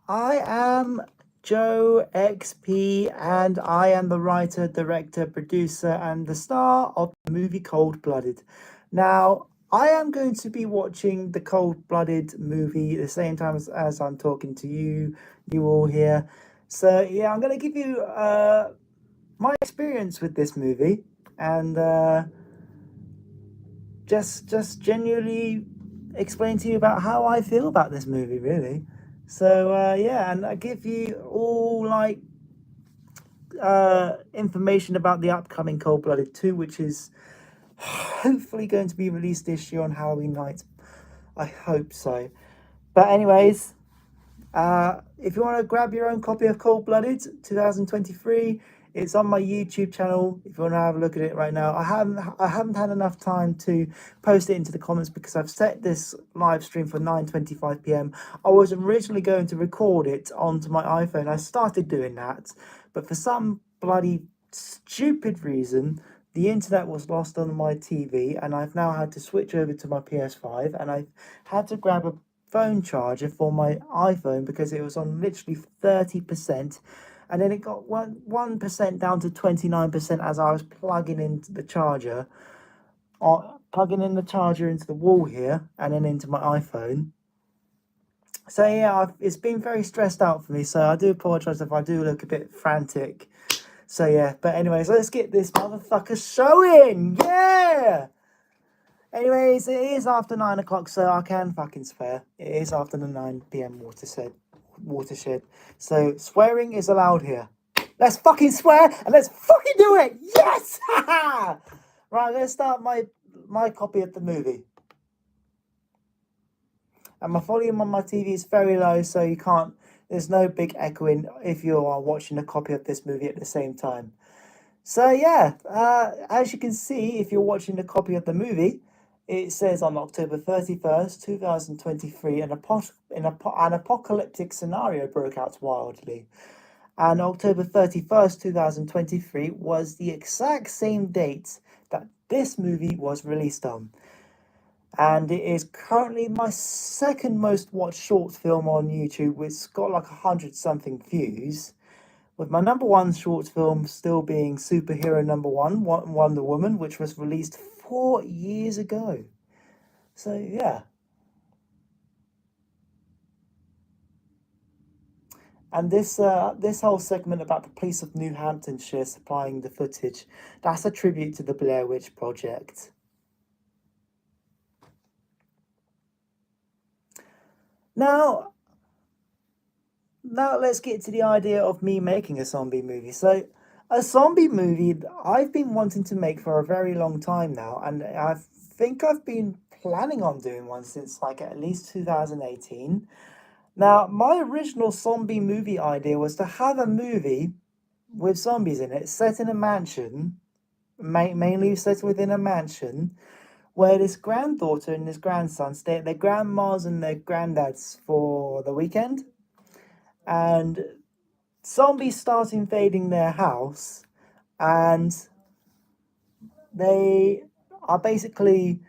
I am Joe XP, and I am the writer, director, producer, and the star of the movie Cold Blooded. Now, I am going to be watching the Cold Blooded movie the same time as I'm talking to you all here. So, yeah, I'm going to give you my experience with this movie and just genuinely explain to you about how I feel about this movie, really. So yeah, and I give you all like information about the upcoming Cold Blooded 2, which is hopefully going to be released this year on Halloween night. I hope so. But anyways, if you want to grab your own copy of Cold Blooded 2023, it's on my YouTube channel. If you want to have a look at it right now, I haven't had enough time to post it into the comments because I've set this live stream for 9:25 p.m. I was originally going to record it onto my iPhone. I started doing that, but for some bloody stupid reason, the internet was lost on my TV, and I've now had to switch over to my PS5, and I've had to grab a phone charger for my iPhone because it was on literally 30%, and then it got 1% down to 29% as I was plugging into the charger, plugging in the charger into the wall here and then into my iPhone. So yeah, it's been very stressed out for me, so I do apologize if I do look a bit frantic. So yeah, but anyways, let's get this motherfucker showing. Yeah. Anyways, it is after 9 o'clock, so I can fucking swear. It is after the 9 p.m. watershed. So swearing is allowed here. Let's fucking swear and let's fucking do it. Yes! Right, let's start my copy of the movie. And my volume on my TV is very low, so you can't. There's no big echoing if you are watching a copy of this movie at the same time. So yeah, as you can see, if you're watching a copy of the movie, it says on October 31st, 2023, an apocalyptic scenario broke out wildly. And October 31st, 2023 was the exact same date that this movie was released on. And it is currently my second most watched short film on YouTube, which got like 100 something views, with my number one short film still being Superhero Number One, Wonder Woman, which was released 4 years ago. So yeah. And this whole segment about the police of New Hamptonshire supplying the footage, that's a tribute to the Blair Witch Project. Now let's get to the idea of me making a zombie movie. So a zombie movie I've been wanting to make for a very long time now, and I think I've been planning on doing one since like at least 2018. Now, my original zombie movie idea was to have a movie with zombies in it, set in a mansion, mainly set within a mansion, where this granddaughter and this grandson stay at their grandma's and their granddad's for the weekend, and zombies start invading their house, and they are basically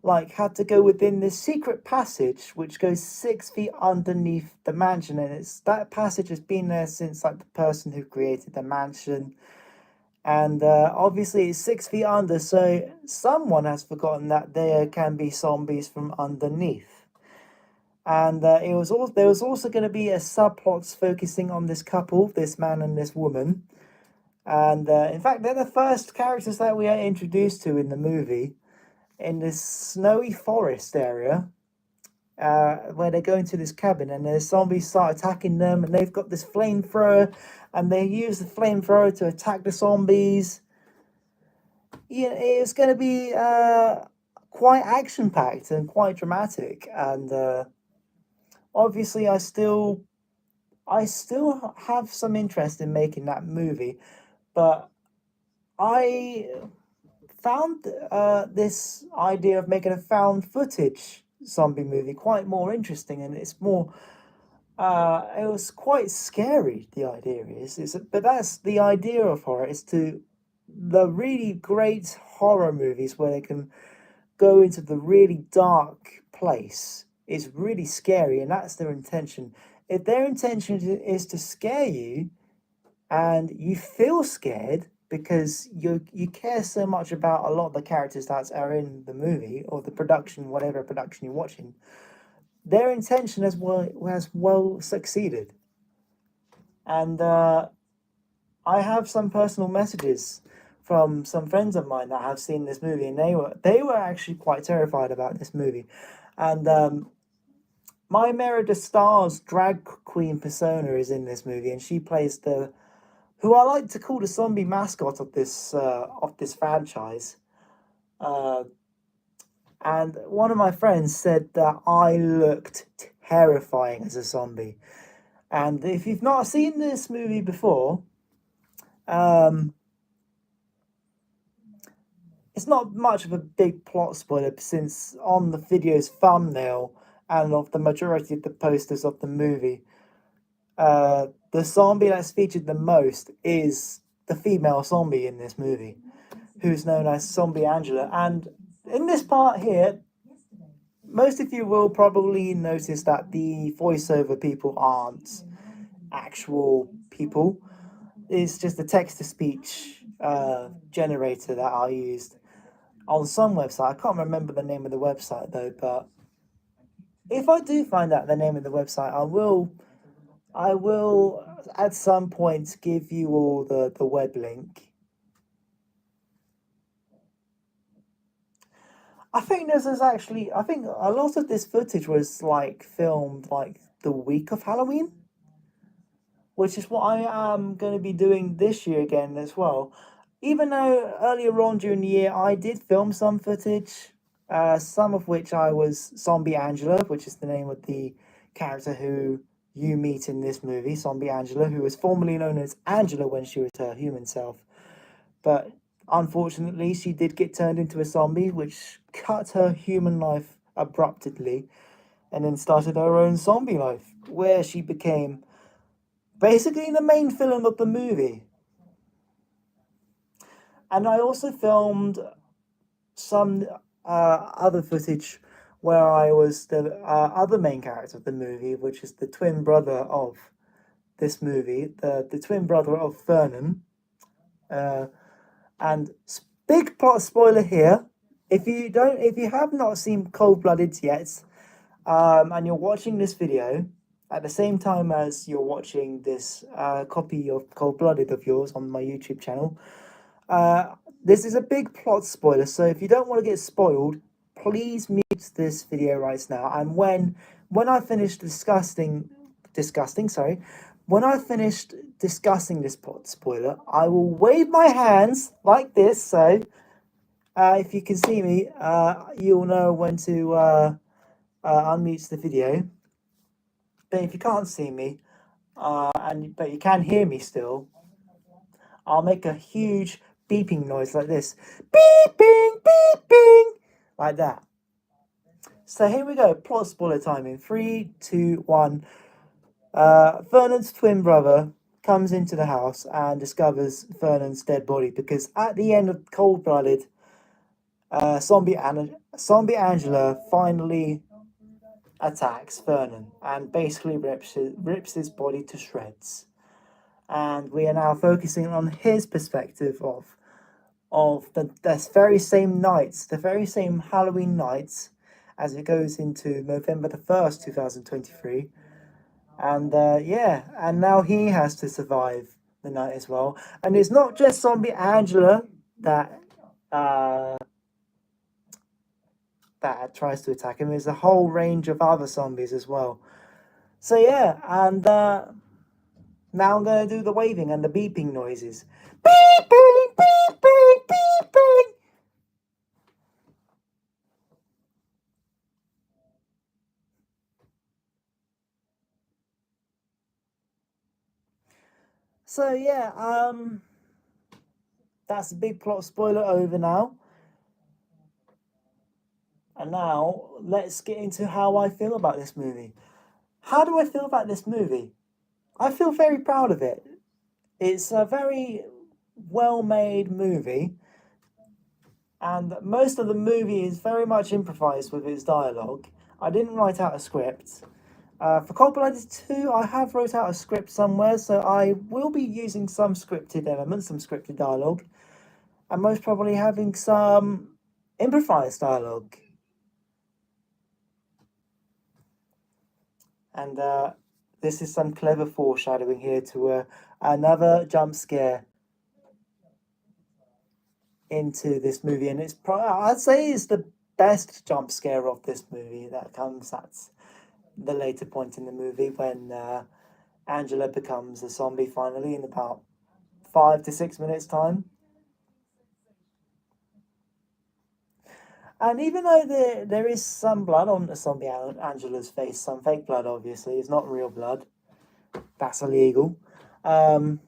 like had to go within this secret passage which goes 6 feet underneath the mansion, and it's that passage has been there since like the person who created the mansion, and obviously it's 6 feet under, so someone has forgotten that there can be zombies from underneath. And there was also going to be a subplot focusing on this couple, this man and this woman, and in fact they're the first characters that we are introduced to in the movie, in this snowy forest area, where they go into this cabin and the zombies start attacking them, and they've got this flamethrower and they use the flamethrower to attack the zombies. Yeah, it's going to be quite action packed and quite dramatic, and obviously I still have some interest in making that movie, but I found this idea of making a found footage zombie movie quite more interesting, and it's more it was quite scary. The idea but that's the idea of horror, is to the really great horror movies where they can go into the really dark place is really scary, and that's their intention. if their intention is to scare you, and you feel scared because you care so much about a lot of the characters that are in the movie or the production, whatever production you're watching, their intention has well succeeded. And I have some personal messages from some friends of mine that have seen this movie, and they were actually quite terrified about this movie. And Maya Merida Starr's drag queen persona is in this movie, and she plays the who I like to call the zombie mascot of this franchise. Uh, and one of my friends said that I looked terrifying as a zombie. And if you've not seen this movie before, um, it's not much of a big plot spoiler since on the video's thumbnail and of the majority of the posters of the movie, the zombie that's featured the most is the female zombie in this movie, who's known as Zombie Angela. And in this part here, most of you will probably notice that the voiceover people aren't actual people. It's just a text-to-speech generator that I used on some website. I can't remember the name of the website though, but if I do find out the name of the website, I will at some point give you all the web link. I think I think a lot of this footage was like filmed like the week of Halloween, which is what I am going to be doing this year again as well. Even though earlier on during the year I did film some footage, some of which I was Zombie Angela, which is the name of the character who you meet in this movie, Zombie Angela, who was formerly known as Angela when she was her human self. But unfortunately, she did get turned into a zombie, which cut her human life abruptly, and then started her own zombie life, where she became basically the main villain of the movie. And I also filmed some other footage where I was the other main character of the movie, which is the twin brother of this movie, the twin brother of Vernon. And big plot spoiler here. If you have not seen Cold Blooded yet, and you're watching this video at the same time as you're watching this copy of Cold Blooded of yours on my YouTube channel, this is a big plot spoiler. So if you don't want to get spoiled, please mute this video right now. And when I finish when I finished discussing this plot spoiler, I will wave my hands like this. So if you can see me, you'll know when to unmute the video. But if you can't see me, but you can hear me still, I'll make a huge beeping noise like this. Beeping, beeping, like that. So here we go, plot spoiler time in 3, 2, 1. Vernon's twin brother comes into the house and discovers Vernon's dead body because at the end of Cold Blooded, Zombie Angela finally attacks Vernon and basically rips his body to shreds. And we are now focusing on his perspective of the very same nights, the very same Halloween nights, as it goes into November the 1st, 2023. And and now he has to survive the night as well. And it's not just Zombie Angela that tries to attack him. There's a whole range of other zombies as well. So yeah, and now I'm going to do the waving and the beeping noises. Beeping, beeping, beeping. So yeah, that's a big plot spoiler over now. And now let's get into how I feel about this movie. How do I feel about this movie? I feel very proud of it. It's a very well-made movie, and most of the movie is very much improvised with its dialogue. I didn't write out a script. For Cold Blooded 2, I have wrote out a script somewhere, so I will be using some scripted elements, some scripted dialogue, and most probably having some improvised dialogue. And this is some clever foreshadowing here to another jump scare into this movie, and I'd say it's the best jump scare of this movie that comes at the later point in the movie when Angela becomes a zombie finally in about 5 to 6 minutes time. And even though there is some blood on the zombie Angela's face, some fake blood, obviously, it's not real blood. That's illegal. Unless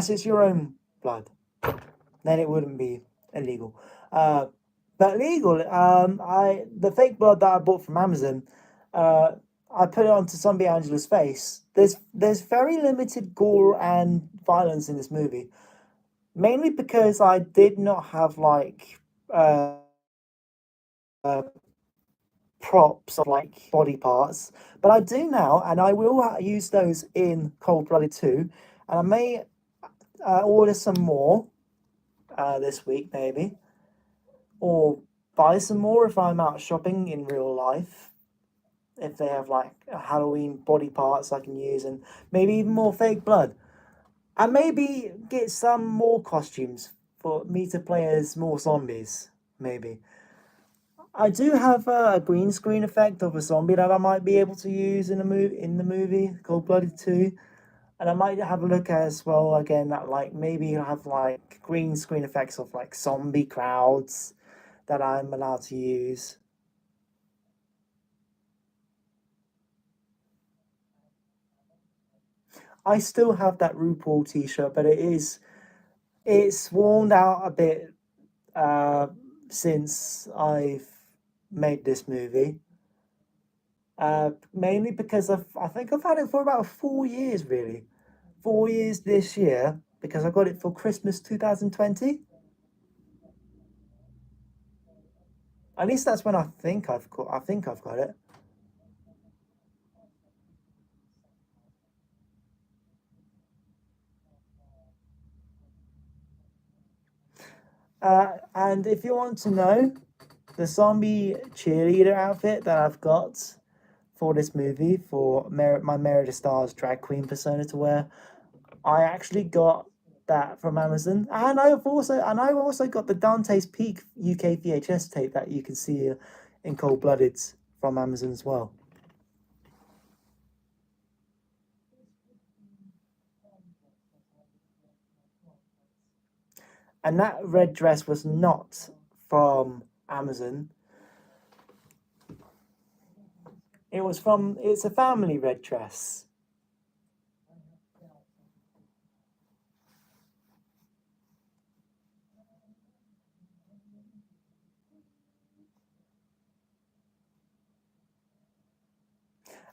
it's your own blood, then it wouldn't be illegal. But legal, the fake blood that I bought from Amazon, I put it onto Zombie Angela's face. There's very limited gore and violence in this movie, mainly because I did not have like props of like body parts, but I do now, and I will use those in Cold Blooded 2, and I may order some more this week maybe, or buy some more if I'm out shopping in real life, if they have like Halloween body parts I can use, and maybe even more fake blood, and maybe get some more costumes for me to play as more zombies. Maybe I do have a green screen effect of a zombie that I might be able to use in the movie Cold Blooded 2. And I might have a look as well again at like maybe have like green screen effects of like zombie crowds that I'm allowed to use. I still have that RuPaul t-shirt, but it's worn out a bit since I've made this movie. Mainly because I think I've had it for about 4 years, really. 4 years this year, because I got it for Christmas 2020. At least that's when I think I've got it. And if you want to know, the zombie cheerleader outfit that I've got for this movie, for my Merida Stars drag queen persona to wear, I actually got that from Amazon, and I've also got the Dante's Peak UK VHS tape that you can see in Cold Blooded from Amazon as well. And that red dress was not from Amazon. It's a family red dress.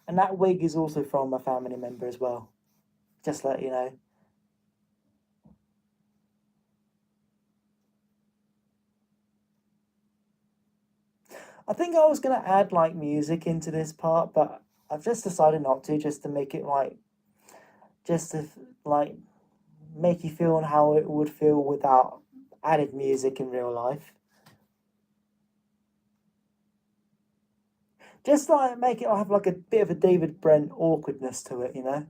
And that wig is also from a family member as well. Just let you know. I think I was gonna add like music into this part, but I've just decided not to, just to make it like, just to like make you feel how it would feel without added music in real life. Just like make it have like a bit of a David Brent awkwardness to it, you know.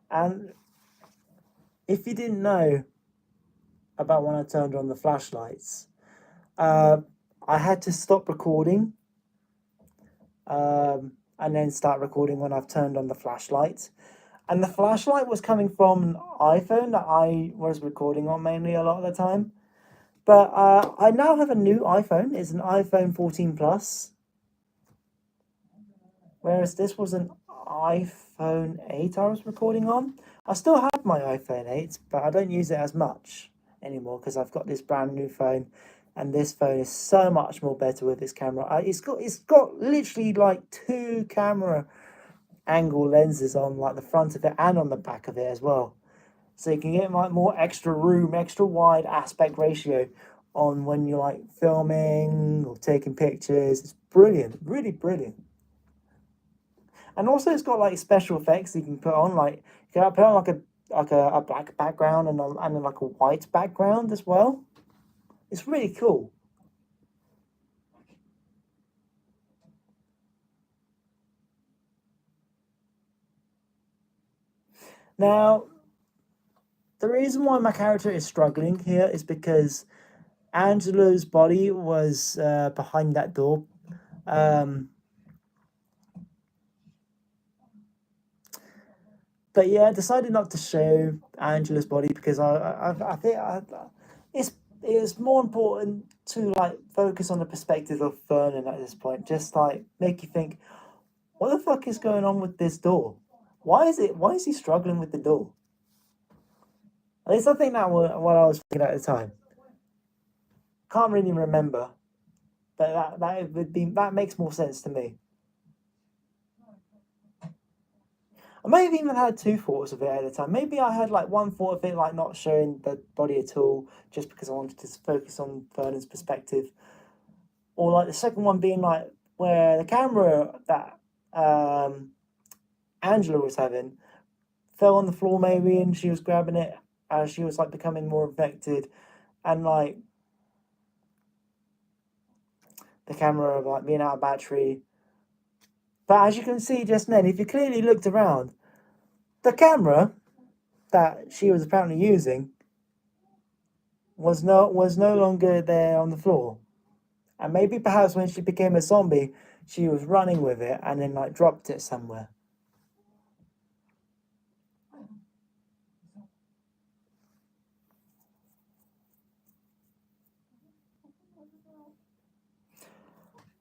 And if you didn't know about when I turned on the flashlights, uh, I had to stop recording and then start recording when I've turned on the flashlight. And the flashlight was coming from an iPhone that I was recording on mainly a lot of the time. But I now have a new iPhone. It's an iPhone 14 Plus. Whereas this was an iPhone 8 I was recording on. I still have my iPhone 8, but I don't use it as much anymore because I've got this brand new phone, and this phone is so much more better with its camera. It's got literally like 2 camera angle lenses on like the front of it and on the back of it as well. So you can get like more extra room, extra wide aspect ratio on when you're like filming or taking pictures. It's brilliant, really brilliant. And also it's got like special effects you can put on, like you can put on like a black background and like a white background as well. It's really cool. Now, the reason why my character is struggling here is because Angela's body was behind that door. But yeah, I decided not to show Angela's body because I think it's more important to like focus on the perspective of Vernon at this point. Just like make you think, what the fuck is going on with this door? Why is he struggling with the door? At least I think that was what I was thinking at the time. Can't really remember, but that makes more sense to me. I may have even had 2 thoughts of it at the time. Maybe I had like one thought of it like not showing the body at all, just because I wanted to focus on Vernon's perspective, or like the second one being like where the camera that Angela was having fell on the floor maybe, and she was grabbing it as she was like becoming more affected, and like the camera like being out of battery. But as you can see just then, if you clearly looked around, the camera that she was apparently using was no longer there on the floor. And maybe perhaps when she became a zombie, she was running with it and then like dropped it somewhere.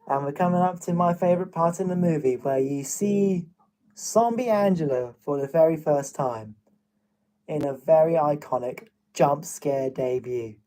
And we're coming up to my favorite part in the movie where you see Zombie Angela for the very first time in a very iconic jump scare debut.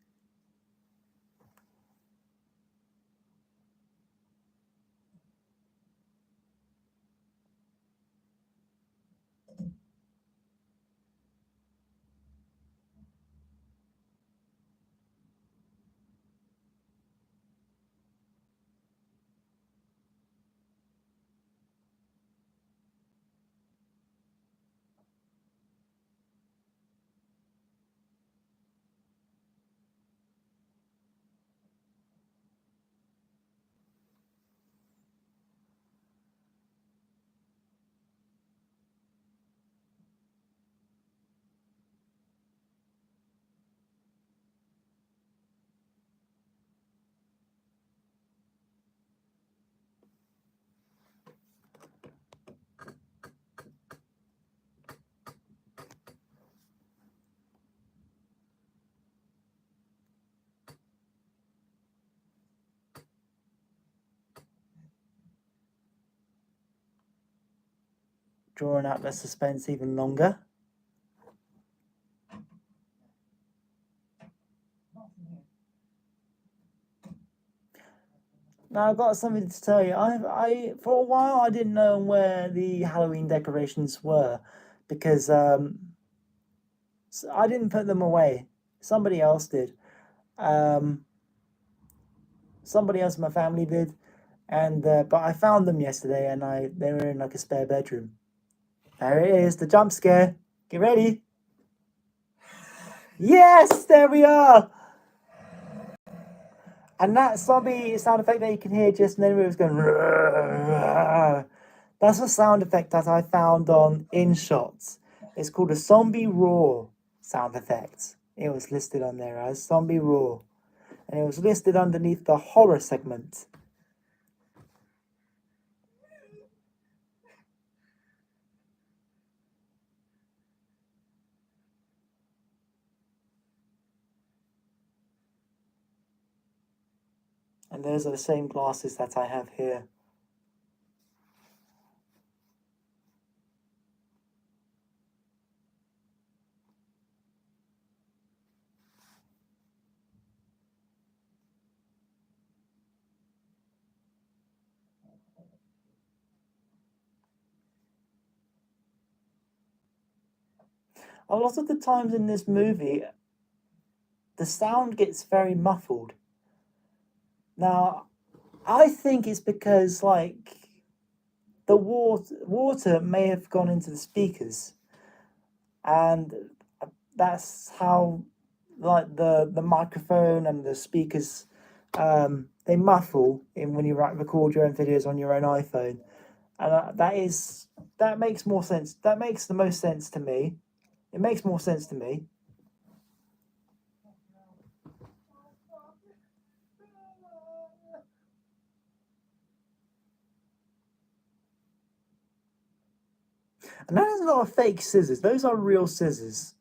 Drawing out the suspense even longer. Now I've got something to tell you. I for a while I didn't know where the Halloween decorations were because I didn't put them away. Somebody else did. Um, Somebody else in my family did, and but I found them yesterday, and they were in like a spare bedroom. There it is, the jump scare. Get ready. Yes, there we are. And that zombie sound effect that you can hear just then, it was going. That's a sound effect that I found on InShots. It's called a zombie roar sound effect. It was listed on there as zombie roar, and it was listed underneath the horror segment. And those are the same glasses that I have here. a lot of the times in this movie, the sound gets very muffled. Now, I think it's because like the water may have gone into the speakers, and that's how like the microphone and the speakers they muffle in when you record your own videos on your own iPhone, and that makes more sense. That makes the most sense to me. It makes more sense to me. And that is not a fake scissors. Those are real scissors.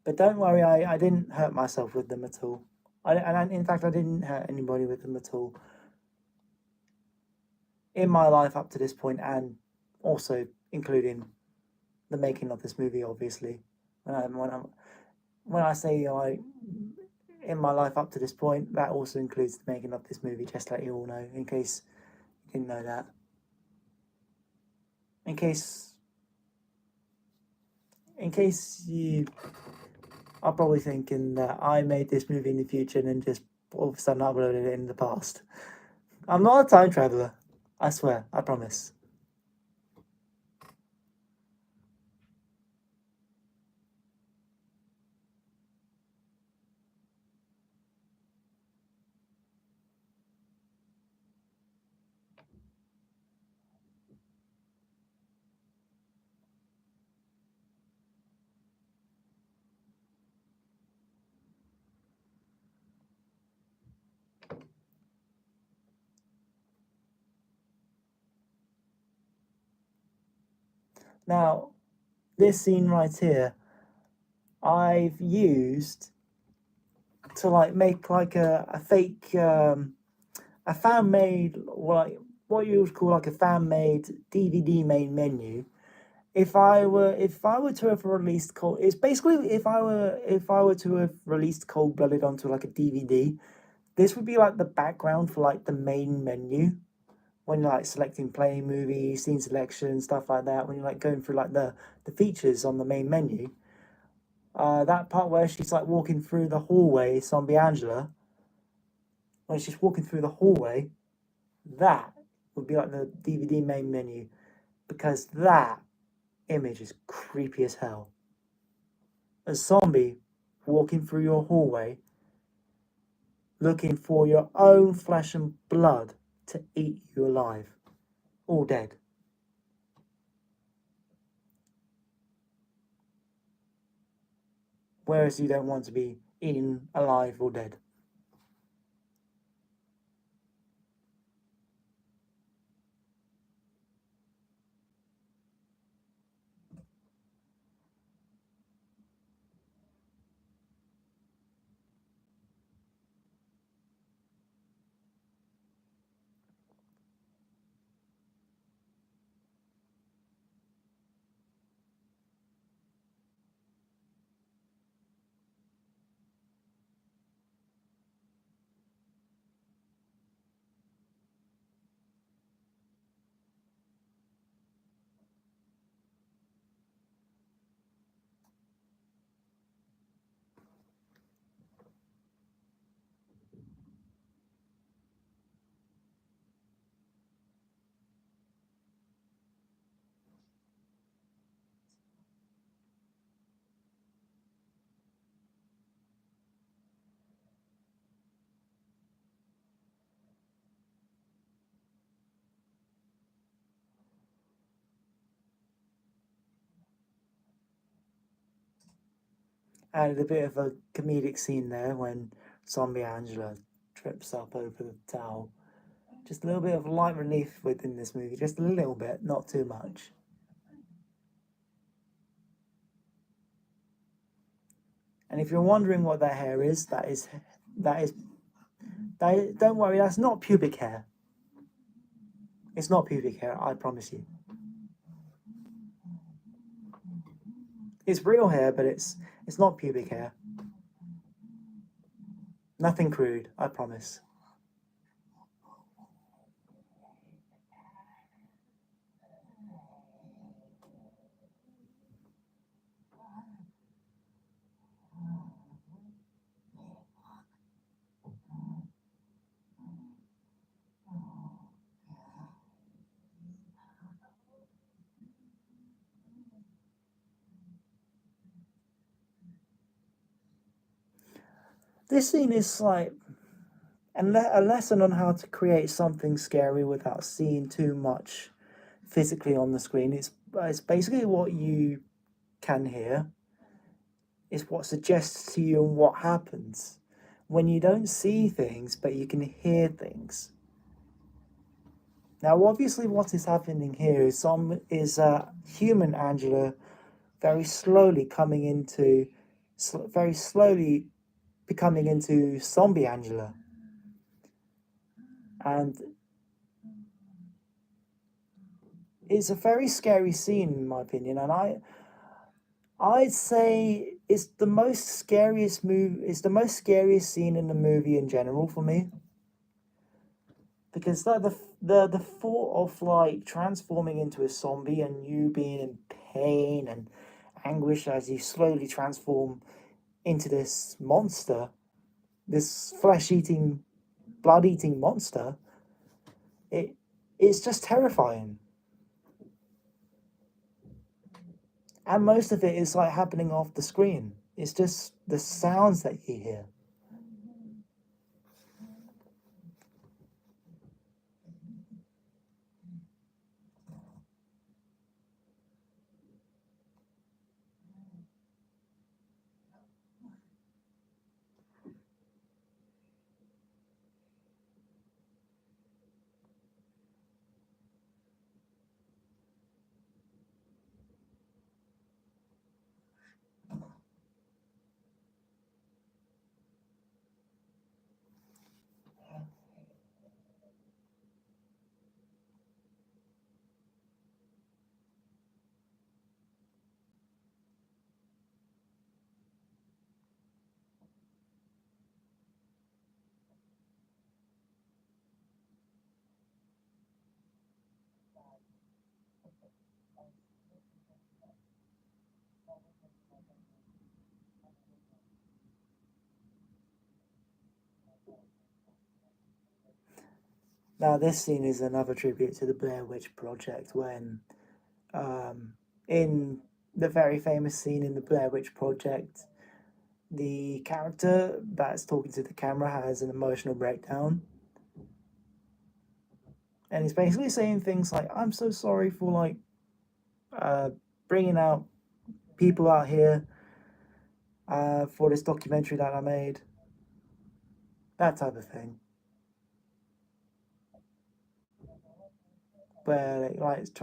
But don't worry, I didn't hurt myself with them at all. In fact, I didn't hurt anybody with them at all in my life up to this point, and also including the making of this movie. Obviously, when I say I in my life up to this point, that also includes the making of this movie. Just to let you all know, in case you didn't know that. In case you are probably thinking that I made this movie in the future and then just all of a sudden uploaded it in the past. I'm not a time traveler. I swear. I promise. Now, this scene right here, I've used to like make like a fake a fan made like what you would call like a fan made DVD main menu. If I were to have released Cold, it's basically if I were to have released Cold Blooded onto like a DVD, this would be like the background for like the main menu when you're like selecting play movie, scene selection, stuff like that. When you're like going through like the features on the main menu, that part where she's like walking through the hallway, Zombie Angela, when she's walking through the hallway, that would be like the DVD main menu, because that image is creepy as hell. A zombie walking through your hallway looking for your own flesh and blood to eat you alive, all dead. Whereas you don't want to be eaten alive or dead. Added a bit of a comedic scene there when Zombie Angela trips up over the towel. Just a little bit of light relief within this movie, just a little bit, not too much. And if you're wondering what that hair is, don't worry, that's not pubic hair. It's not pubic hair, I promise you. It's real hair, but it's not pubic hair. Nothing crude, I promise. this scene is like a lesson on how to create something scary without seeing too much physically on the screen. It's basically what you can hear. It's what suggests to you and what happens when you don't see things, but you can hear things. Now, obviously, what is happening here is human Angela very slowly very slowly becoming into zombie Angela, and it's a very scary scene in my opinion. And I'd say it's the most scariest It's the most scariest scene in the movie in general for me, because like the thought of like transforming into a zombie and you being in pain and anguish as you slowly transform into this monster, this flesh-eating, blood-eating monster, it's just terrifying. And most of it is like happening off the screen. It's just the sounds that you hear. Now, this scene is another tribute to the Blair Witch Project when, in the very famous scene in the Blair Witch Project, the character that's talking to the camera has an emotional breakdown. And he's basically saying things like, I'm so sorry for, like, bringing out people out here for this documentary that I made. That type of thing. Where like it's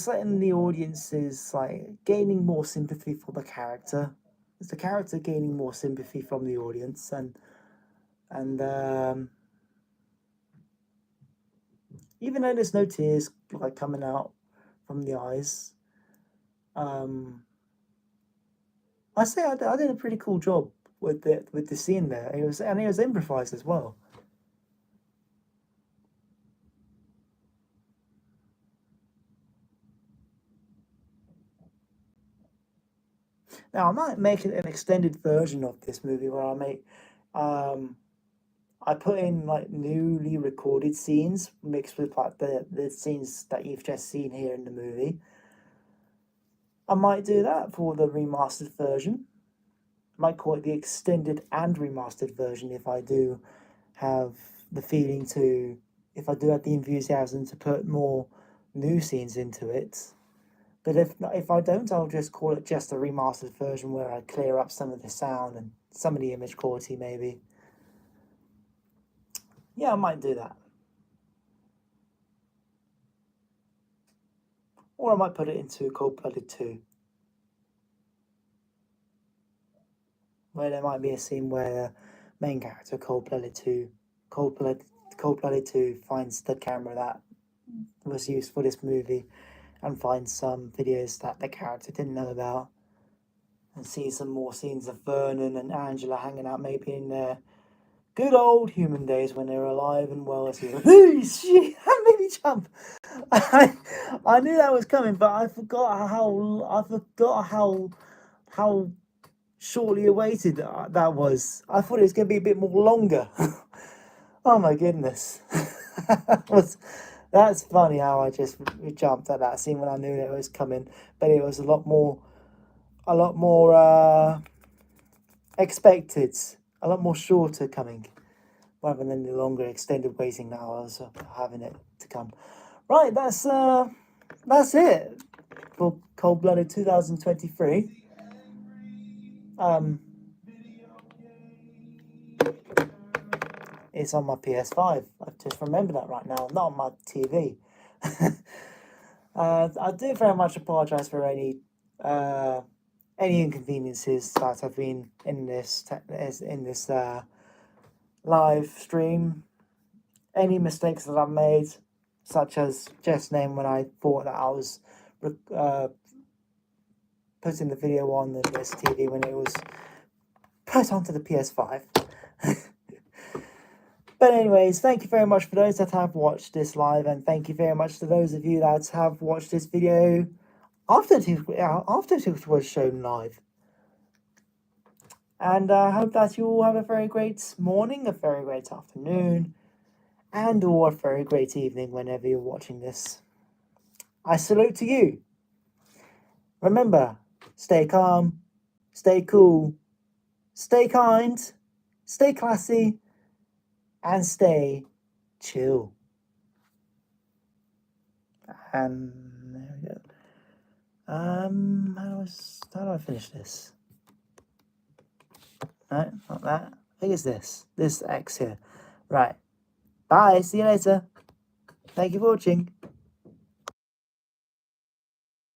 letting the audiences like gaining more sympathy for the character. It's the character gaining more sympathy from the audience, and even though there's no tears like coming out from the eyes, I say I did a pretty cool job with the scene there. It was improvised as well. Now I might make an extended version of this movie where I put in like newly recorded scenes mixed with like the scenes that you've just seen here in the movie. I might do that for the remastered version. I might call it the extended and remastered version if I do have the feeling to, if I do have the enthusiasm to put more new scenes into it. But if I don't, I'll just call it just a remastered version where I clear up some of the sound and some of the image quality maybe. Yeah, I might do that. Or I might put it into Cold Blooded 2. Where there might be a scene where main character Cold Blooded 2 finds the camera that was used for this movie and finds some videos that the character didn't know about and sees some more scenes of Vernon and Angela hanging out maybe in their good old human days when they were alive and well. As hey, shit, that made me jump. I knew that was coming, but I forgot how shortly awaited that was. I thought it was going to be a bit more longer. Oh my goodness. That's funny how I just jumped at that scene when I knew it was coming, but it was a lot more expected. A lot more shorter coming, rather than the longer extended waiting hours of having it to come. Right, that's it for Cold Blooded 2023. It's on my PS5. I've just remembered that right now, not on my TV. I do very much apologise for any inconveniences that have been in this live stream. Any mistakes that I've made, such as just name when I thought that I was putting the video on this TV when it was put onto the PS5. But anyways, thank you very much for those that have watched this live, and thank you very much to those of you that have watched this video after it was shown live. And I hope that you all have a very great morning, a very great afternoon, and or a very great evening whenever you're watching this. I salute to you. Remember, stay calm, stay cool, stay kind, stay classy, and stay chill. There we go. How do I finish this? No, not that. I think it's this X here. Right. Bye. See you later. Thank you for watching.